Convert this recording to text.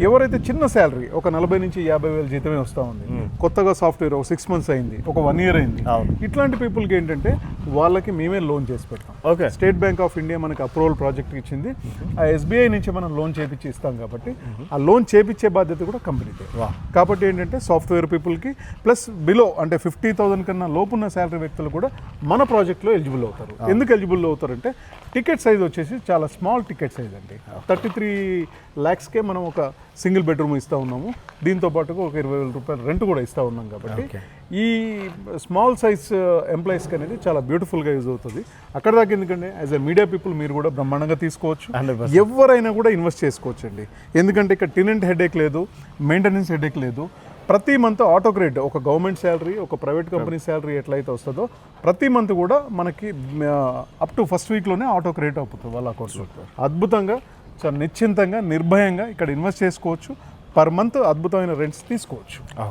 ఎవరైతే చిన్న శాలరీ ఒక 40 నుంచి 50,000 జీతమే వస్తూ ఉంది, కొత్తగా సాఫ్ట్వేర్ ఒక 6 months అయింది, ఒక 1 year అయింది, ఇట్లాంటి పీపుల్కి ఏంటంటే వాళ్ళకి మేమే లోన్ చేసి పెడతాం. Okay, state bank of India మనకి అప్రూవల్ ప్రాజెక్ట్ ఇచ్చింది, ఆ SBI నుంచి మనం లోన్ చేపించి ఇస్తాం కాబట్టి ఆ లోన్ చేపించే బాధ్యత కూడా కంపెనీదే. కాబట్టి ఏంటంటే సాఫ్ట్వేర్ పీపుల్కి ప్లస్ బిలో అంటే 50,000 కన్నా లోపున్న శాలరీ వ్యక్తులు కూడా మన ప్రాజెక్ట్లో ఎలిజిబుల్ అవుతారు. ఎందుకు ఎలిజిబుల్ అవుతారంటే టికెట్ సైజ్ వచ్చేసి చాలా స్మాల్ టికెట్ సైజ్ అండి. 33 lakhsకే మనం ఒక సింగిల్ బెడ్రూమ్ ఇస్తూ ఉన్నాము, దీంతో పాటుగా ఒక 20,000 రూపాయలు రెంట్ కూడా ఇస్తూ ఉన్నాం. కాబట్టి ఈ స్మాల్ సైజ్ ఎంప్లాయీస్కి అనేది చాలా బ్యూటిఫుల్గా యూజ్ అవుతుంది. అక్కడ దాకా ఎందుకంటే యాజ్ ఎ మీడియా పీపుల్ మీరు కూడా బ్రహ్మాండంగా తీసుకోవచ్చు, ఎవరైనా కూడా ఇన్వెస్ట్ చేసుకోవచ్చు అండి. ఎందుకంటే ఇక్కడ టెనెంట్ హెడేక్ లేదు, మెయింటెనెన్స్ హెడేక్ లేదు. ప్రతి మంత్ ఆటో క్రెడిట్, ఒక గవర్నమెంట్ శాలరీ ఒక ప్రైవేట్ కంపెనీ శాలరీ ఎట్లయితే వస్తుందో ప్రతి మంత్ కూడా మనకి అప్ టు ఫస్ట్ వీక్లోనే ఆటో క్రెడిట్ అవుతుంది వాళ్ళ అకౌంట్స్లో. అద్భుతంగా చాలా నిశ్చింతంగా నిర్భయంగా ఇక్కడ ఇన్వెస్ట్ చేసుకోవచ్చు, పర్ మంత్ అద్భుతమైన రెంట్స్ తీసుకోవచ్చు.